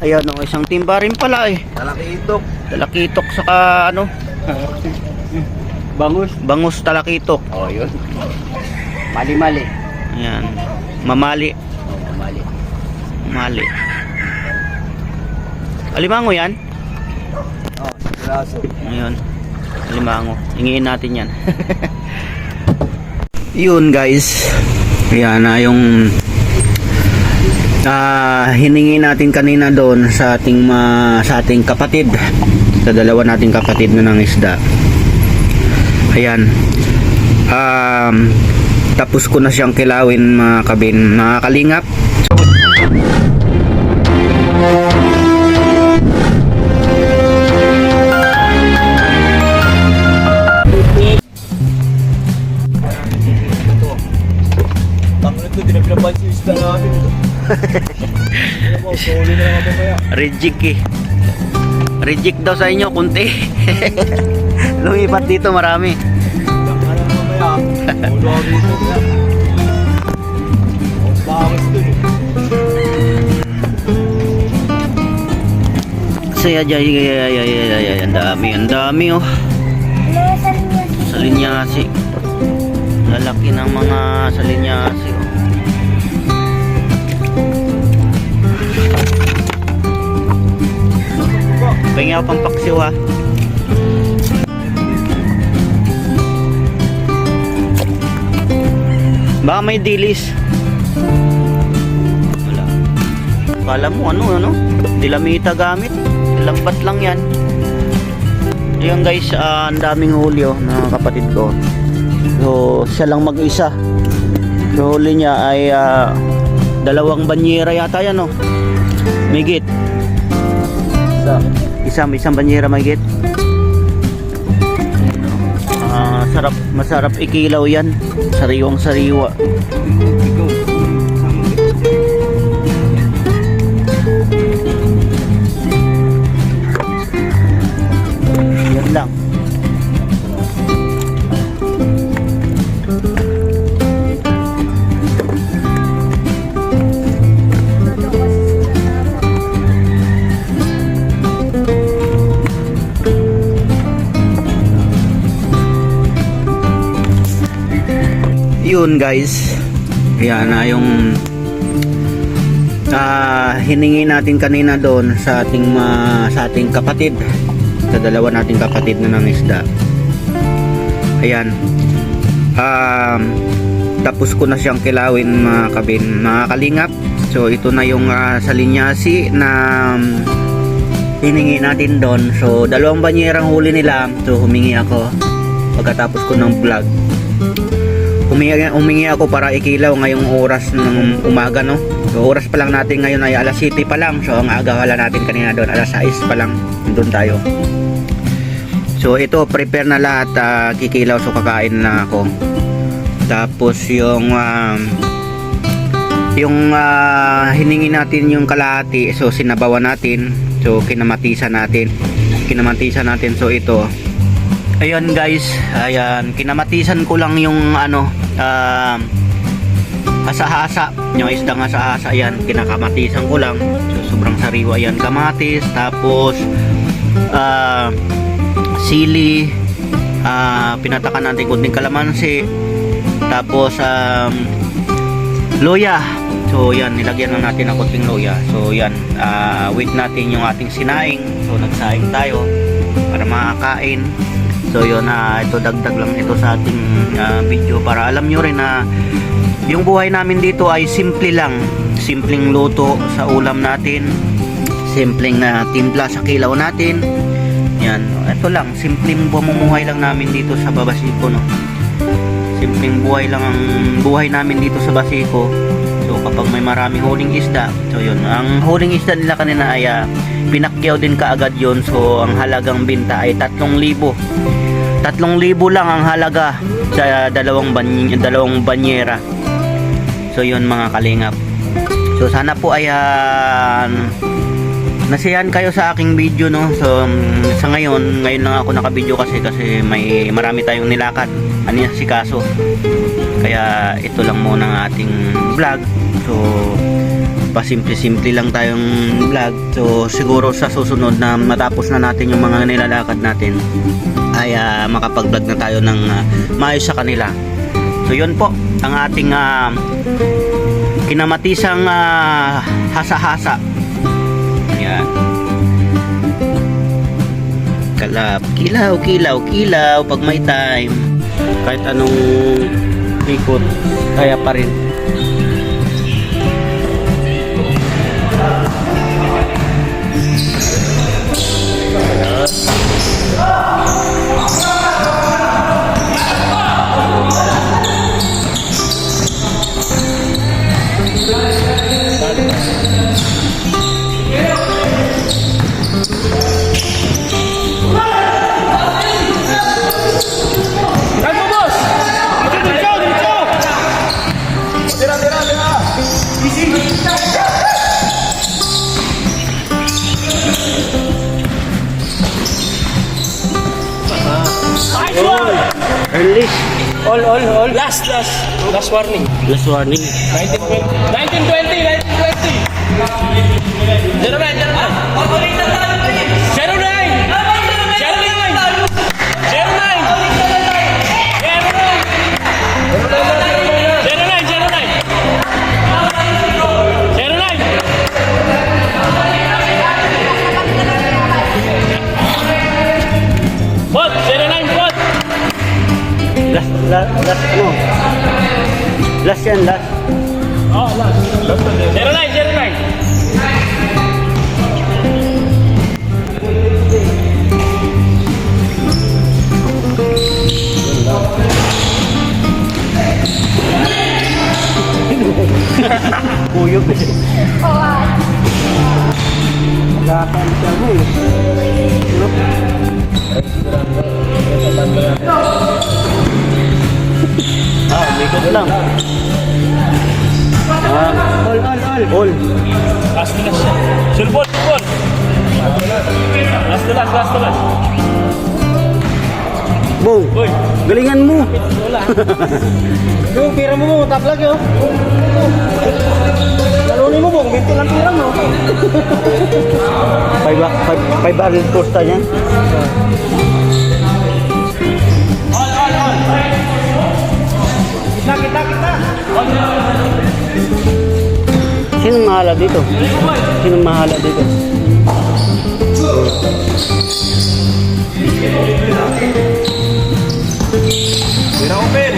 Ayan o, isang timba rin pala eh. Talakitok. Talakitok saka ano? Bangus talakitok. Oh, yun. Mali-mali. Ayan. Mamali. Oh, mali. Mali. Alimango yan? Oh, braso. Ayun. Alimango. Hingiin natin yan. Yun guys. Ayan na yung hiningi natin kanina doon sa ating kapatid. Sa dalawa nating kapatid na ng isda. Ayan. Tapos ko na siyang kilawin mga kabin, mga kalingap. Bakit ito, dinapinapansin yung isda natin ito. Soli na lang ako kaya. Reject eh. Reject daw sa inyo, kunti. Lumipat dito marami. Diyan ka lang mamaya. Ulo ako dito kaya. Ang bawas dun eh. Saya jay, ang dami oh. Salinyasi. Lalaki ng mga salinyasi oh. Pahingi ako pang paksiw ha. Baka may dilis. Wala. Kala mo ano? Dilamita gamit. Lambat lang yan. Ayun guys, ang daming huli oh, ng kapatid ko. So siya lang mag-isa. So huli niya ay 2 banyera yata yan oh. Migit. Isang banyera migit. Masarap ikilaw yan. Sariwang sariwa. Yan lang. Yun guys, yan na yung hiningi natin kanina doon sa ating kapatid, sa dalawa nating kapatid na ng isda. Ayan, tapos ko na siyang kilawin mga kabin, mga kalingap. So ito na yung salinyasi na hiningi natin doon. So 2 banyerang huli nila. So humingi ako pagkatapos ko ng vlog. Humingi ako para ikilaw ngayong oras ng umaga no. So oras pa lang natin ngayon ay alas 7 pa lang. So ang aga wala natin kanina doon, alas 6 pa lang doon tayo. So ito prepare na lahat, kikilaw, so kakain na ako. Tapos yung hiningi natin yung kalahati, so sinabawan natin. So kinamatisan natin. So ito. Ayan guys, ayan, kinamatisan ko lang yung hasa-hasa, yung isdang hasa-hasa, ayan, kinakamatisan ko lang. So sobrang sariwa yan, kamatis, tapos sili, pinatakan natin kunting kalamansi, tapos loya. So yan, nilagyan lang natin ng kunting loya. So yan, wait natin yung ating sinaing. So nagsaing tayo para makakain. So yun, ito dagdag lang ito sa ating video para alam nyo rin na yung buhay namin dito ay simple lang. Simpleng luto sa ulam natin, simpleng timpla sa kilaw natin. Yan, ito lang, simpleng bumuhay lang namin dito sa Babasiko no. Simpleng buhay lang ang buhay namin dito sa Basico. So kapag may maraming huling isda, so yun, ang huling isda nila kanina ay pinakyaw din kaagad yun. So ang halagang binta ay 3,000. 3,000 lang ang halaga sa 2 banyera. So yun mga kalingap. So sana po ay nasiyahan kayo sa aking video no. So sa ngayon lang ako naka-video kasi may marami tayong nilakad. Ano si kaso. Kaya ito lang muna ang ating vlog. So pasimple-simple lang tayong vlog. So siguro sa susunod na matapos na natin yung mga nilalakad natin ay makapag-vlog na tayo ng maayos sa kanila. So yun po ang ating kinamatisang hasa-hasa. Yan. Kilaw, kilaw, kilaw pag may time. Kahit anong ikot, kaya pa rin. Early. All. Last warning. Last warning. 1920. Last ano? Last yan, last. Oh, last. 09. Kuyog eh. Magkakanta mo eh. Likod lang. All. Last. Sulbol. Last. Bong, Uy. galingan mo. Yung pira mo, taplag yun. Talunin mo, Bong. Minto lang pira mo. 500 posta niya. Kita. Sinong mahala dito? Pira open.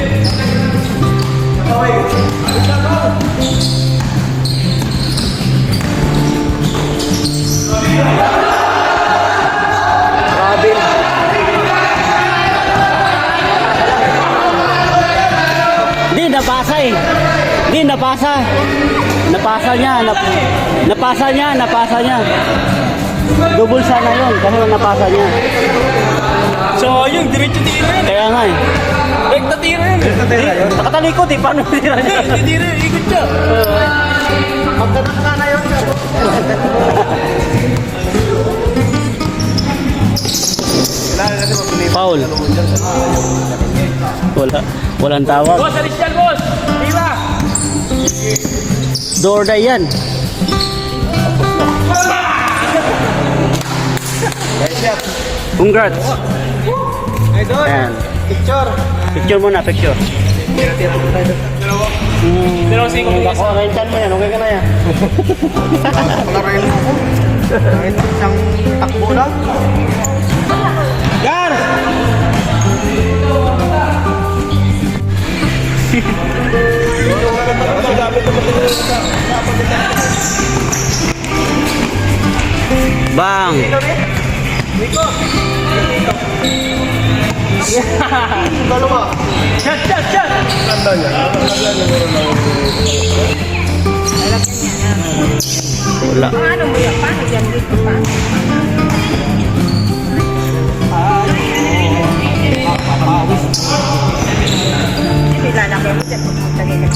Grabe. Napasa. Napasa niya. Double sana yun kasi napasa niya. So, yung diretso tira yan. Kaya nga eh. Rekta tira yan. Nakatalikod eh. Paano tira niya? Hindi tira, ikot siya. Magkanak na yun. Foul. Walang tawag. Boss, alis yan, boss. Tira. Dorday yan. Congrats. Ayan. Picture muna, picture. Pero sing Ako, rentan mo yan. Okay ka na yan. Palarin mo ko. Kahit isang takbo lang. Gar! Bang! Dalawa. Chat! Tanda niya. Wala. Paano mo yan? Paano yan dito? Paano? Hindi lalaki mo dyan. Pupunta nila.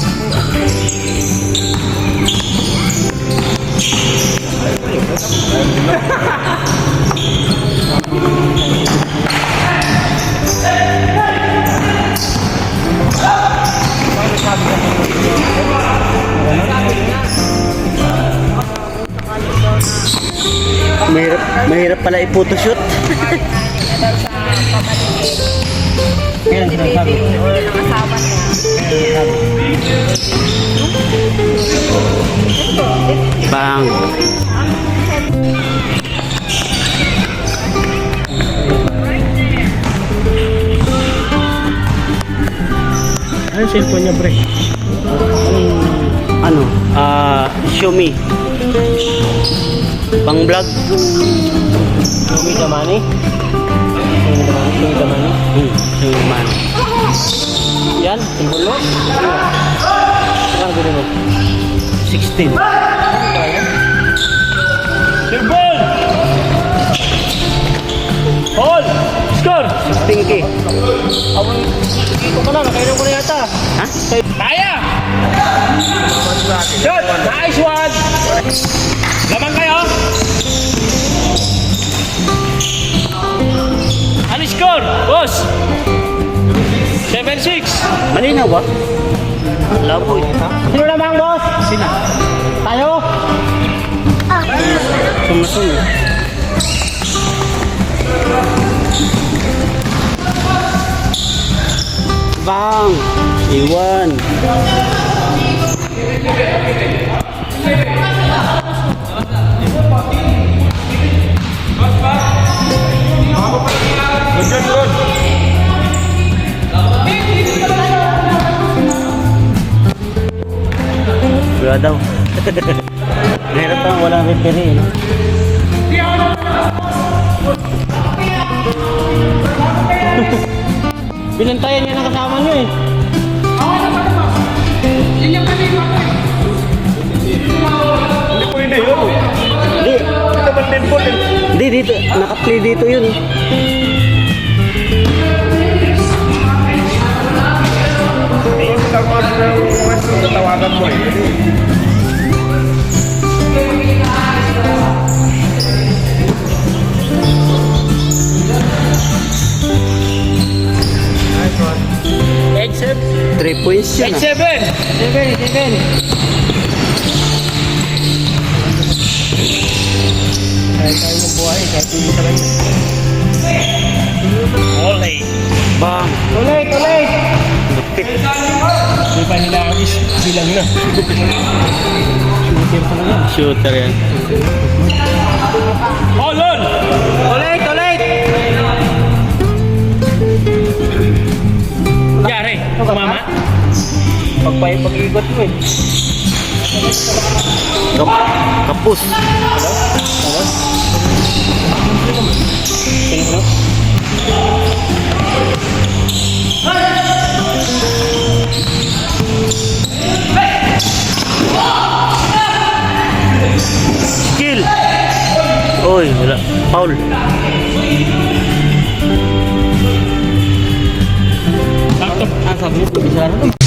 Mahirap pala i-photoshoot. Daw sa pamaligid. Kaya Si baby or ng asawa niya. Bang. Ano yung cellphone niya, pre? Ano? Xiaomi. Pang vlog. Umi Damani? Umi Damani? Xiaomi man. Yan, cellphone mo? Ano gano'n mo? 16. Cellphone! Paul! Score! 16K. Awang dito ka na, nakainom ko na yata. Ha? Kaya! Shot! Nice one! Lamang kayo! Ano score? Boss! 7-6! Malinaw ba? Labo ito. Sino lamang, boss? Sina? Tayo! Sumasung. Bang! Iwan. Wala daw. Meron tayong walang referee. No? Binantayan niya ng kasama niyo eh. Hindi. Hindi, dito. Naka-play dito yun. Tatawagan mo eh. Nice one. 8-7. 3 points yun. 8-7. 7. Kahit tayo ng buhay, kahit hindi sa rin. Olay. Bang! Ulit! Lupit. Hindi pa nila ang bilang na. Shooter pa na yan. Shooter yan. Olon! Ulit! Yari, kumama? Pag-ikot mo eh. Kapus. Hello? Hello? Skill. Oy, wala. Foul. Laptop. Ah, sabi niyo, bisa na.